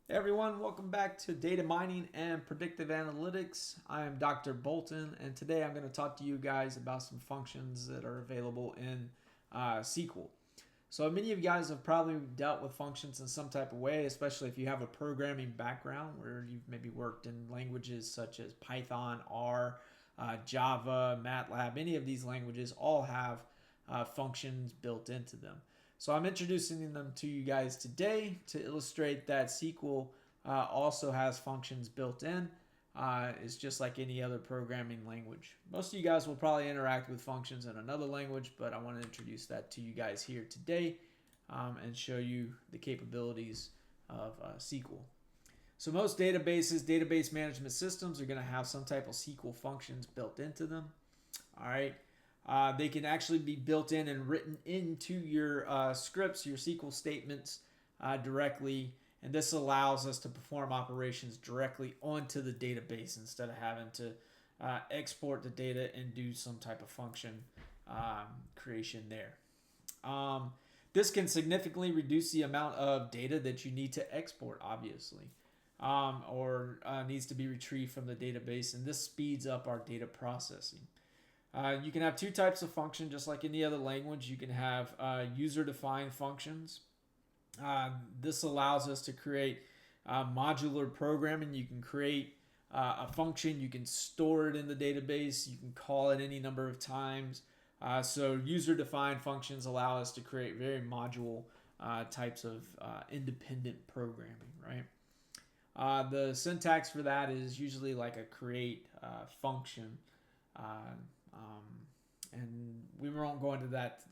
Hey everyone, welcome back to Data Mining and Predictive Analytics. I am Dr. Bolton, and today I'm going to talk to you guys about some functions that are available in SQL. So many of you guys have probably dealt with functions in some type of way, especially if you have a programming background where you've maybe worked in languages such as Python, R, Java, MATLAB. Any of these languages all have functions built into them. So I'm introducing them to you guys today to illustrate that SQL also has functions built in. It's just like any other programming language. Most of you guys will probably interact with functions in another language, but I want to introduce that to you guys here today and show you the capabilities of SQL. So most databases, database management systems are going to have some type of SQL functions built into them. All right. They can actually be built in and written into your scripts, your SQL statements directly. And this allows us to perform operations directly onto the database instead of having to export the data and do some type of function creation there. This can significantly reduce the amount of data that you need to export, obviously, or needs to be retrieved from the database. And this speeds up our data processing. You can have two types of function, just like any other language. You can have user-defined functions. This allows us to create modular programming. You can create a function. You can store it in the database. You can call it any number of times. So user-defined functions allow us to create very module types of independent programming, right? The syntax for that is usually like a create function. And we won't go into that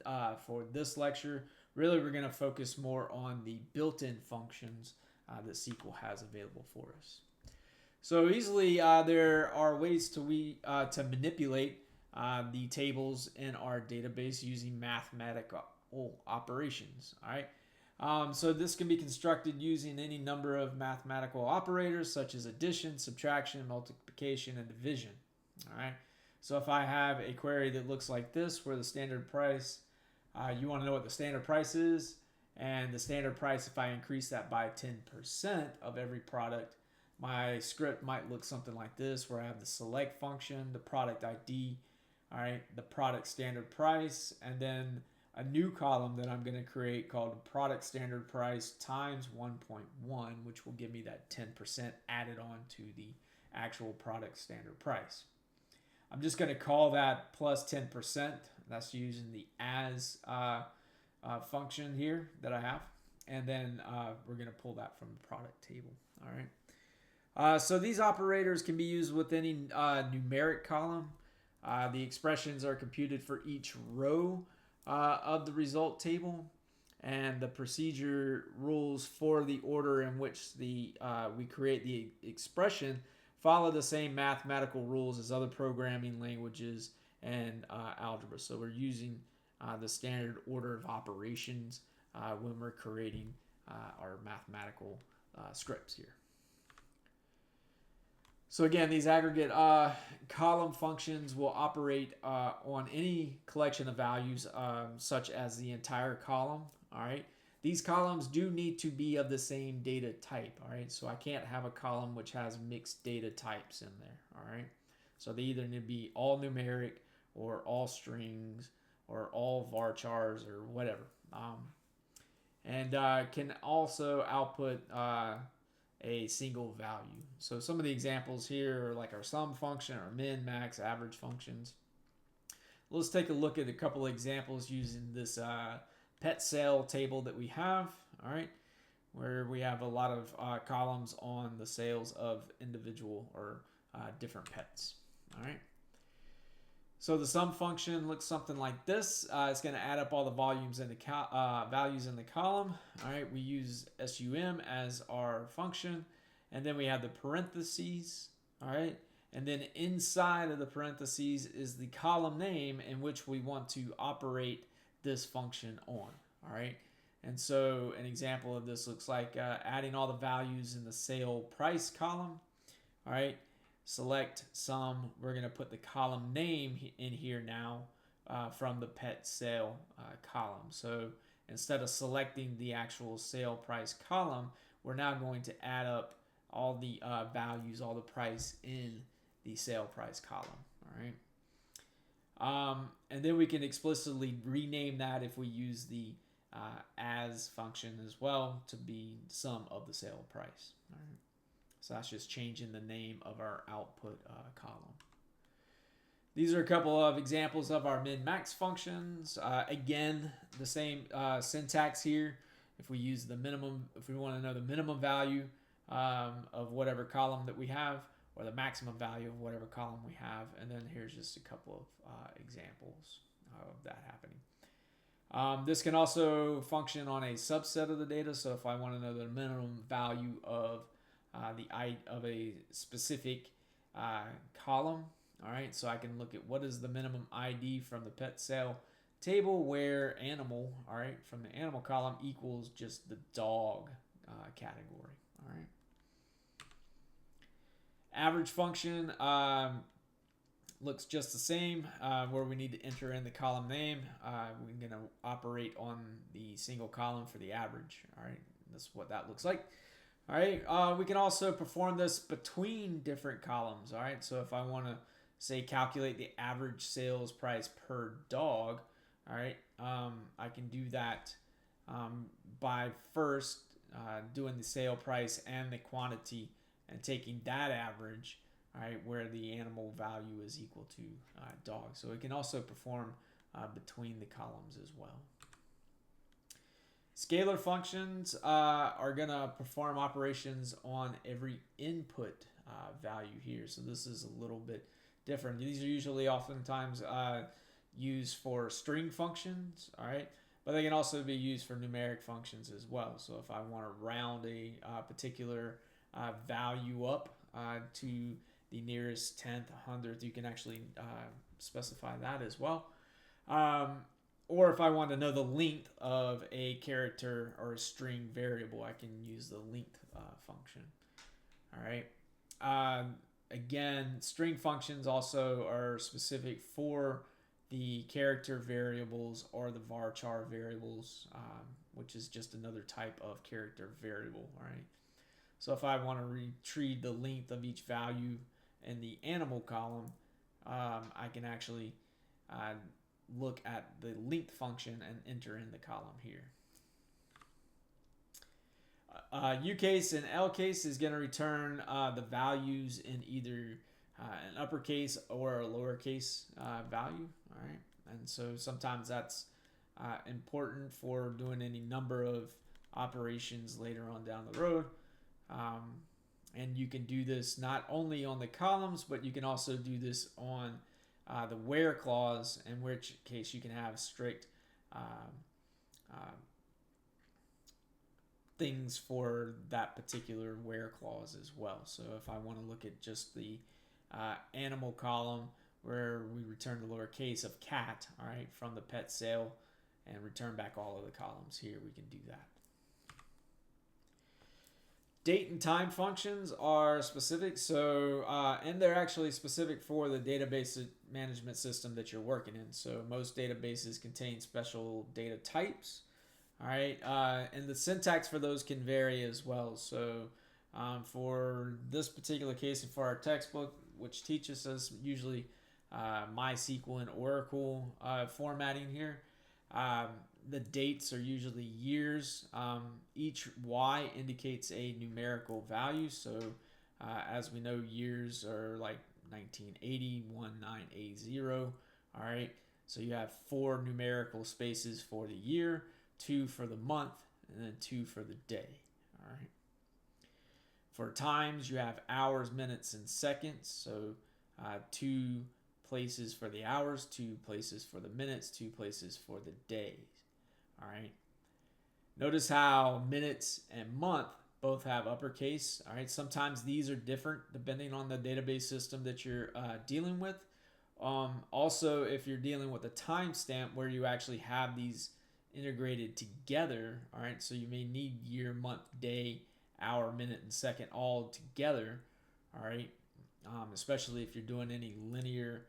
for this lecture. Really, we're going to focus more on the built-in functions that SQL has available for us. So easily, there are ways to manipulate the tables in our database using mathematical operations. All right. So this can be constructed using any number of mathematical operators such as addition, subtraction, multiplication, and division. All right. So if I have a query that looks like this, where the standard price, you want to know what the standard price is, and the standard price, if I increase that by 10% of every product, my script might look something like this, where I have the select function, the product ID, all right, the product standard price, and then a new column that I'm going to create called product standard price times 1.1, which will give me that 10% added on to the actual product standard price. I'm just going to call that plus 10%. That's using the as function here that I have. And then we're going to pull that from the product table. All right. So these operators can be used with any numeric column. The expressions are computed for each row of the result table. And the procedure rules for the order in which we create the expression follow the same mathematical rules as other programming languages and algebra. So we're using the standard order of operations when we're creating our mathematical scripts here. So again, these aggregate column functions will operate on any collection of values such as the entire column. All right. These columns do need to be of the same data type, all right? So I can't have a column which has mixed data types in there, all right? So they either need to be all numeric or all strings or all varchars or whatever. And can also output a single value. So some of the examples here are like our sum function, our min, max, average functions. Let's take a look at a couple of examples using this pet sale table that we have, all right, where we have a lot of columns on the sales of individual or different pets, all right. So the sum function looks something like this. It's going to add up all the volumes in the values in the column. All right, we use sum as our function, and then we have the parentheses, all right, and then inside of the parentheses is the column name in which we want to operate this function on, all right? And so an example of this looks like adding all the values in the sale price column, all right? Select sum. We're going to put the column name in here now from the pet sale column. So instead of selecting the actual sale price column, we're now going to add up all the values, all the price in the sale price column. All right. And then we can explicitly rename that if we use the as function as well to be sum of the sale price. All right. So that's just changing the name of our output column. These are a couple of examples of our min-max functions. Again, the same syntax here. If we use the minimum, if we want to know the minimum value of whatever column that we have, or the maximum value of whatever column we have, and then here's just a couple of examples of that happening. This can also function on a subset of the data. So if I want to know the minimum value of a specific column, all right, so I can look at what is the minimum ID from the pet sale table where animal, all right, from the animal column equals just the dog category, all right. Average function looks just the same, where we need to enter in the column name. We're going to operate on the single column for the average. All right, that's what that looks like. All right, we can also perform this between different columns. All right, so if I want to say calculate the average sales price per dog, all right, I can do that by first doing the sale price and the quantity and taking that average, all right, where the animal value is equal to dog. So it can also perform between the columns as well. Scalar functions are going to perform operations on every input value here. So this is a little bit different. These are usually oftentimes used for string functions, all right, but they can also be used for numeric functions as well. So if I want to round a particular value up to the nearest 10th, 100th, you can actually specify that as well. Or if I want to know the length of a character or a string variable, I can use the length function. All right. Again, string functions also are specific for the character variables or the varchar variables, which is just another type of character variable. All right. So if I want to retrieve the length of each value in the animal column, I can actually look at the length function and enter in the column here. U case and L case is going to return the values in either an uppercase or a lowercase value. All right, and so sometimes that's important for doing any number of operations later on down the road. And you can do this not only on the columns, but you can also do this on the where clause, in which case you can have strict things for that particular where clause as well. So if I want to look at just the animal column where we return the lowercase of cat, all right, from the pet sale and return back all of the columns here, we can do that. Date and time functions are specific, so and they're actually specific for the database management system that you're working in. So most databases contain special data types, all right, and the syntax for those can vary as well. So for this particular case and for our textbook, which teaches us usually MySQL and Oracle formatting here, the dates are usually years. Each Y indicates a numerical value. So as we know, years are like 1980, 1980. All right. So you have 4 numerical spaces for the year, 2 for the month, and then 2 for the day. All right. For times, you have hours, minutes, and seconds. So 2 places for the hours, 2 places for the minutes, 2 places for the days. All right. Notice how minutes and month both have uppercase. All right. Sometimes these are different depending on the database system that you're dealing with. Also, if you're dealing with a timestamp where you actually have these integrated together, all right, so you may need year, month, day, hour, minute, and second all together, all right, especially if you're doing any linear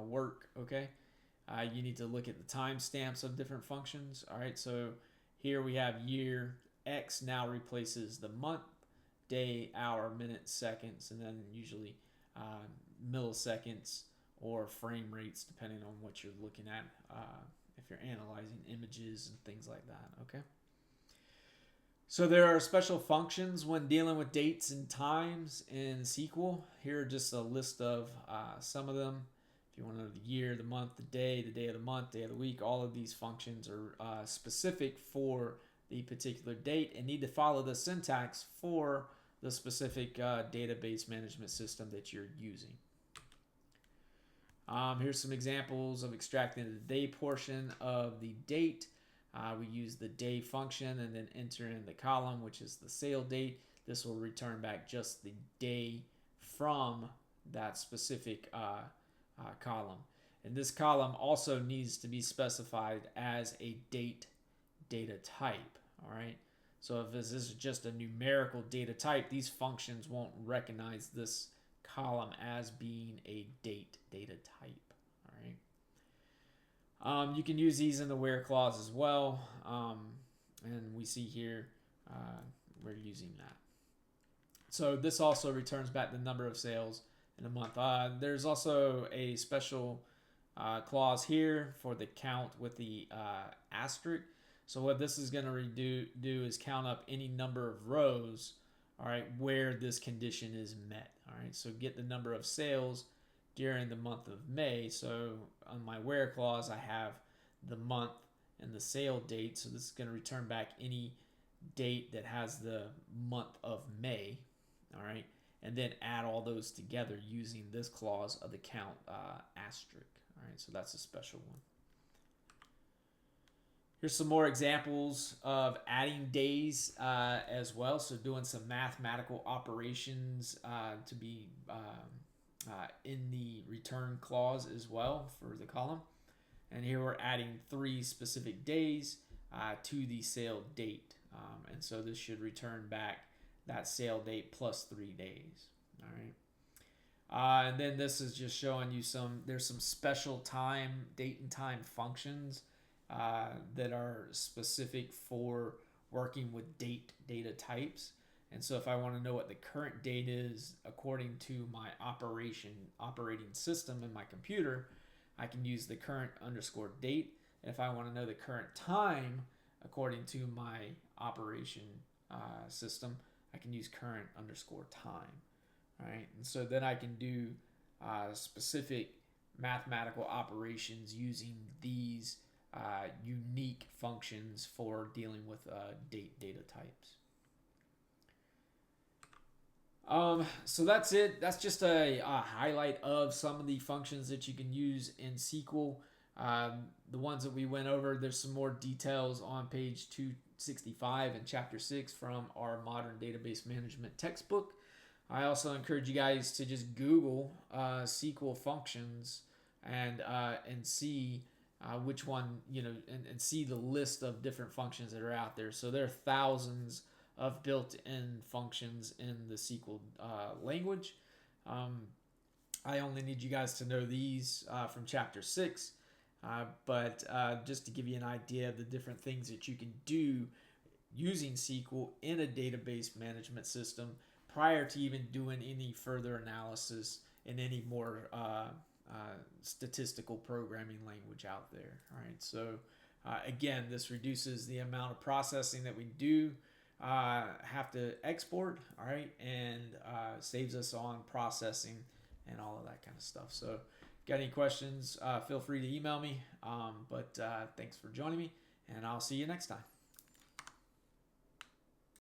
work, okay. You need to look at the timestamps of different functions. All right, so here we have year X now replaces the month, day, hour, minute, seconds, and then usually milliseconds or frame rates, depending on what you're looking at, if you're analyzing images and things like that. Okay. So there are special functions when dealing with dates and times in SQL. Here are just a list of some of them. If you want to know the year, the month, the day of the month, day of the week, all of these functions are specific for the particular date and need to follow the syntax for the specific database management system that you're using. Here's some examples of extracting the day portion of the date. We use the day function and then enter in the column, which is the sale date. This will return back just the day from that specific column. And this column also needs to be specified as a date data type. All right. So if this is just a numerical data type, these functions won't recognize this column as being a date data type. You can use these in the where clause as well, and we see here we're using that. So this also returns back the number of sales in a month. There's also a special clause here for the count with the asterisk. So what this is going to do is count up any number of rows, all right, where this condition is met. All right, so get the number of sales during the month of May. So on my where clause, I have the month and the sale date. So this is going to return back any date that has the month of May. All right, and then add all those together using this clause of the count asterisk. All right, so that's a special one. Here's some more examples of adding days as well. So doing some mathematical operations to be in the return clause as well for the column. And here we're adding 3 specific days to the sale date. And so this should return back that sale date plus 3 days. All right. And then this is just showing you there's some special date and time functions that are specific for working with date data types. And so if I want to know what the current date is according to my operating system in my computer, I can use the current underscore date. And if I want to know the current time according to my operation system, I can use current underscore time. All right. And so then I can do specific mathematical operations using these unique functions for dealing with date data types. So that's it. That's just a highlight of some of the functions that you can use in SQL. The ones that we went over, there's some more details on page 265 and chapter 6 from our modern database management textbook. I also encourage you guys to just Google SQL functions and see which one, and see the list of different functions that are out there. So there are thousands of built-in functions in the SQL language. I only need you guys to know these from chapter 6, but just to give you an idea of the different things that you can do using SQL in a database management system prior to even doing any further analysis in any more statistical programming language out there. All right, so again, this reduces the amount of processing that we do have to export, all right, and saves us on processing and all of that kind of stuff. So if you got any questions, feel free to email me, but thanks for joining me, and I'll see you next time.